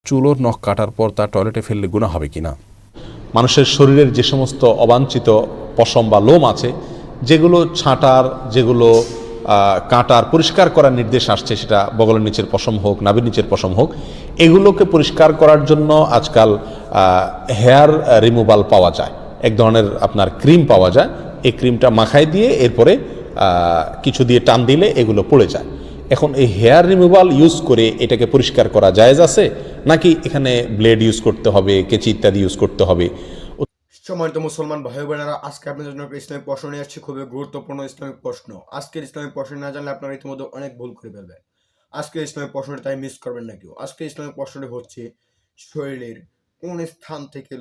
চুলোর নখ কাটার পর তা টয়লেটে ফেললে গুনাহ হবে কিনা? মানুষের শরীরের যে সমস্ত অবাঞ্ছিত পশম বা লোম আছে, যেগুলো ছাঁটার, যেগুলো কাটার, পরিষ্কার করার নির্দেশ আসছে, সেটা বগলের নিচের পশম হোক, নাভির নিচের পশম হোক, এগুলোকে পরিষ্কার করার জন্য আজকাল হেয়ার রিমুভাল পাওয়া যায়। এক ধরনের আপনার ক্রিম পাওয়া যায়। এই ক্রিমটা মাখায় দিয়ে এরপরে কিছু দিয়ে টান দিলে এগুলো পড়ে যায়। এখন এই হেয়ার রিমুভাল ইউজ করে এটাকে পরিষ্কার করা জায়েজ আছে, নাকি এখানে ব্লেড ইউজ করতে হবে, কেচি ইত্যাদি ইউজ করতে হবে? সম্মানিত মুসলমান ভাই বোনেরা, আজকে আপনাদের জন্য একটা ইসলামিক প্রশ্ন নিয়ে আসছি, খুবই গুরুত্বপূর্ণ ইসলামিক প্রশ্ন। আজকের ইসলামিক প্রশ্ন না জানলে আপনারা ইতিমধ্যে অনেক ভুল করে ফেলবেন। আজকের ইসলামিক প্রশ্নটি তাই মিস করবেন না কেউ। আজকের ইসলামিক প্রশ্নটি হচ্ছে, শরীরের কোন স্থান থেকে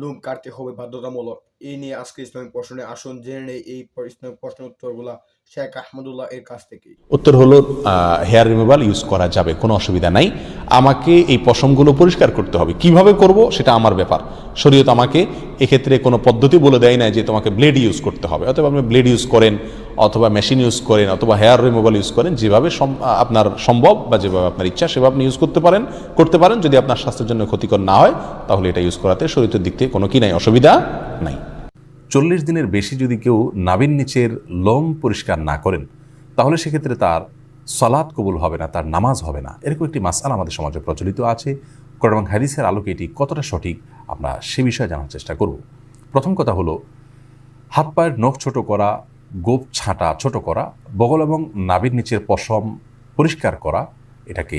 লোম কাটতে হবে বাধ্যতামূলক, এই নিয়ে আজকে ইসলামিক প্রশ্নে আসুন জেনে নেই এই ইসলামিক প্রশ্নের উত্তরগুলা শেখ আহমদুল্লাহ এর কাছ থেকে। উত্তর হলো হেয়ার রিমুভাল ইউজ করা যাবে, কোনো অসুবিধা নাই। আমাকে এই পশমগুলো পরিষ্কার করতে হবে, কিভাবে করব সেটা আমার ব্যাপার। শরীয়ত আমাকে এক্ষেত্রে কোনো পদ্ধতি বলে দেয় না যে তোমাকে ব্লেড ইউজ করতে হবে। অথবা আপনি ব্লেড ইউজ করেন, অথবা মেশিন ইউজ করেন, অথবা হেয়ার রিমুভাল ইউজ করেন, যেভাবে আপনার সম্ভব বা যেভাবে আপনার ইচ্ছা সেভাবে আপনি ইউজ করতে পারেন। যদি আপনার স্বাস্থ্যের জন্য ক্ষতিকর না হয়, তাহলে এটা ইউজ করাতে শরীয়তের দিক থেকে কোনো কি নাই, অসুবিধা নাই। 40 দিনের বেশি যদি কেউ নাভির নিচের লোম পরিষ্কার না করেন, তাহলে সেক্ষেত্রে তার সালাত কবুল হবে না, তার নামাজ হবে না। এরকম একটি মাসআলা আমাদের সমাজে প্রচলিত আছে। কোরআন এবং হাদিসের আলোকে এটি কতটা সঠিক আমরা সে বিষয়ে জানার চেষ্টা করব। প্রথম কথা হলো, হাত পায়ের নখ ছোট করা, গোপ ছাঁটা ছোট করা, বগল এবং নাভির নিচের পশম পরিষ্কার করা, এটাকে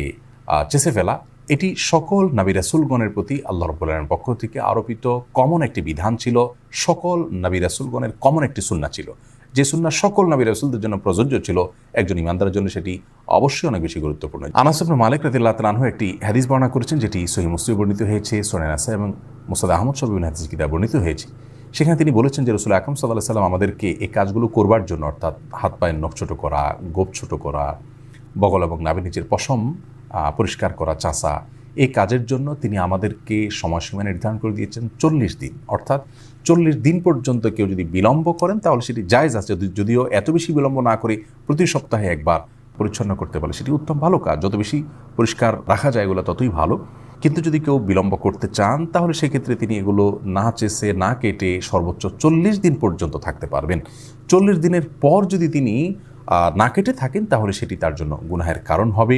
চেঁচে ফেলা, এটি সকল নবী রাসূলগণের প্রতি আল্লাহ রাব্বুল আলামিনের পক্ষ থেকে আরোপিত কমন একটি বিধান ছিল। সকল নবী রাসূলগণের কমন একটি সুন্নাহ ছিল, যে সুন্নাহ সকল নবী রাসূলদের জন্য প্রযোজ্য ছিল। একজন ইমানদারের জন্য সেটি অবশ্যই অনেক বেশি গুরুত্বপূর্ণ। আনাস ইবনে মালিক রাদিয়াল্লাহু তাআলা আনহু একটি হাদিস বর্ণনা করেছেন, যেটি সহিহ মুসলিমে বর্ণিত হয়েছে, সুনান নাসাঈ এবং মুসনাদ আহমদ সহ বিভিন্ন হাদিস কিতাবে বর্ণিত হয়েছে। সেখানে তিনি বলেছেন যে রাসূল আকরাম সাল্লাল্লাহু আলাইহি ওয়াসাল্লাম আমাদেরকে এই কাজগুলো করবার জন্য, অর্থাৎ হাত পায়ের নখ ছোট করা, গোপ ছোট করা, বগল এবং নাভির নিচের পশম পরিষ্কার করা, চাঁচা, এই কাজের জন্য তিনি আমাদেরকে সময়সীমা নির্ধারণ করে দিয়েছেন 40 দিন। অর্থাৎ 40 দিন পর্যন্ত কেউ যদি বিলম্ব করেন তাহলে সেটি জায়েজ আছে। যদিও এত বেশি বিলম্ব না করে প্রতি সপ্তাহে একবার পরিচ্ছন্ন করতে পারে, সেটি উত্তম ভালো কাজ। যত বেশি পরিষ্কার রাখা যায় এগুলো ততই ভালো। কিন্তু যদি কেউ বিলম্ব করতে চান, তাহলে সেক্ষেত্রে তিনি এগুলো না চেষে না কেটে সর্বোচ্চ 40 দিন পর্যন্ত থাকতে পারবেন। 40 দিনের পর যদি তিনি না কেটে থাকেন, তাহলে সেটি তার জন্য গুনাহের কারণ হবে।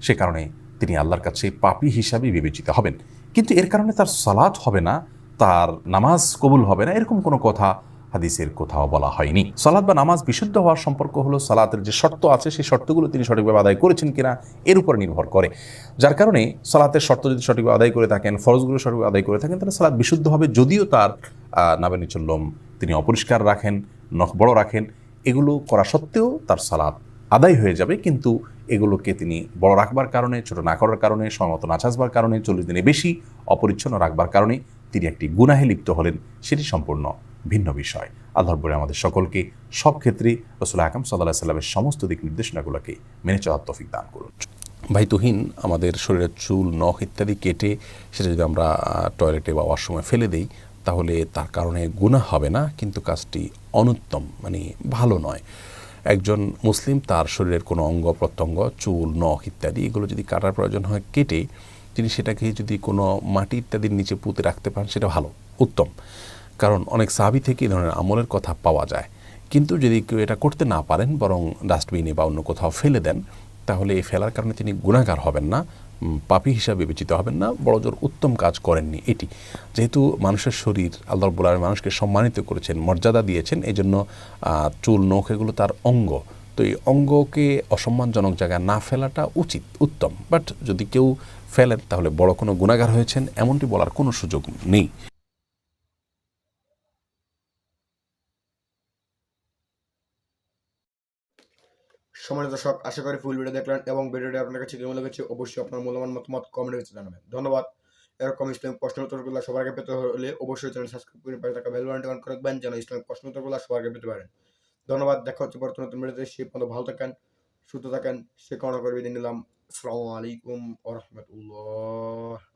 সে কারণে তিনি আল্লাহর কাছে পাপী হিসাবে বিবেচিত হবেন। কিন্তু এর কারণে তার সালাত হবে না, তার নামাজ কবুল হবে না, এরকম কোনো কথা হাদিসের কোথাও বলা হয়নি। সালাত বা নামাজ বিশুদ্ধ হওয়ার সম্পর্ক হলো সালাতের যে শর্ত আছে, সেই শর্তগুলো তিনি সঠিকভাবে আদায় করেছেন কিনা এর উপর নির্ভর করে। যার কারণে সালাতের শর্ত যদি সঠিকভাবে আদায় করে থাকেন, ফরজগুলো সঠিকভাবে আদায় করে থাকেন, তাহলে সালাত বিশুদ্ধ হবে। যদিও তার নাভির নিচের লোম তিনি অপরিষ্কার রাখেন, নখ বড় রাখেন, এগুলো করা সত্ত্বেও তার সালাত আদায় হয়ে যাবে। কিন্তু এগুলোকে তিনি বড় রাখবার কারণে, ছোট না করার কারণে, সময়মতো না চাষবার কারণে, 40 দিনে বেশি অপরিচ্ছন্ন রাখবার কারণে তিনি একটি গুনাহে লিপ্ত হলেন, সেটি সম্পূর্ণ ভিন্ন বিষয়। আল্লাহর বলে আমাদের সকলকে সব ক্ষেত্রেই রাসূল আকরাম সাল্লাল্লাহু আলাইহি ওয়াসাল্লামের সমস্ত দিক নির্দেশনাগুলোকে মেনে চলার তৌফিক দান করুন। ভাই তুহিন, আমাদের শরীরের চুল, নখ ইত্যাদি কেটে সেটা যদি আমরা টয়লেটে বা ওয়াশরুমে ফেলে দিই, তাহলে তার কারণে গুনাহ হবে না, কিন্তু কাজটি অনুত্তম, মানে ভালো নয়। একজন মুসলিম তার শরীরের কোনো অঙ্গ প্রত্যঙ্গ, চুল, নখ ইত্যাদি এগুলো যদি কাটার প্রয়োজন হয় কেটে, তিনি সেটাকে যদি কোনো মাটি ইত্যাদির নিচে পুঁতে রাখতে পারেন, সেটা ভালো, উত্তম। কারণ অনেক সাহাবী থেকে এই ধরনের আমলের কথা পাওয়া যায়। কিন্তু যদি কেউ এটা করতে না পারেন, বরং ডাস্টবিনে বা অন্য কোথাও ফেলে দেন, তাহলে এই ফেলার কারণে তিনি গুনাহগার হবেন না, পাপী হিসাবে বিবেচিত হবেন না, বড়জোর উত্তম কাজ করেননি। এটি যেহেতু মানুষের শরীর, আল্লাহ রাব্বুল আলামিন মানুষকে সম্মানিত করেছেন, মর্যাদা দিয়েছেন, এই জন্য চুল, নখ এগুলো তার অঙ্গ। তো এই অঙ্গকে অসম্মানজনক জায়গায় না ফেলাটা উচিত, উত্তম। বাট যদি কেউ ফেলেন, তাহলে বড় কোনো গুনাহগার হয়েছেন এমনটি বলার কোনো সুযোগ নেই। সম্মানিত দর্শক, আশা করি ফুল ভিডিও দেখলেন এবং ভিডিওটি আপনার কাছে কেমন লেগেছে অবশ্যই আপনার মূল্যবান মতামত কমেন্টে জানাবেন। ধন্যবাদ। এরকম ইসলামিক প্রশ্ন উত্তরগুলো সবার আগে পেতে হলে অবশ্যই চ্যানেল সাবস্ক্রাইব করে পাশে থাকা বেল বাটনটি অন করে রাখবেন, যেন ইসলামিক প্রশ্ন উত্তরগুলো সবার আগে পেতে পারেন। ধন্যবাদ। দেখা হচ্ছে পরবর্তী নতুন ভিডিওতে। সেই পর্যন্ত ভালো থাকেন, সুস্থ থাকেন, সে কামনা করে বিদায় নিলাম। আসসালামু আলাইকুম ওয়া রাহমাতুল্লাহ।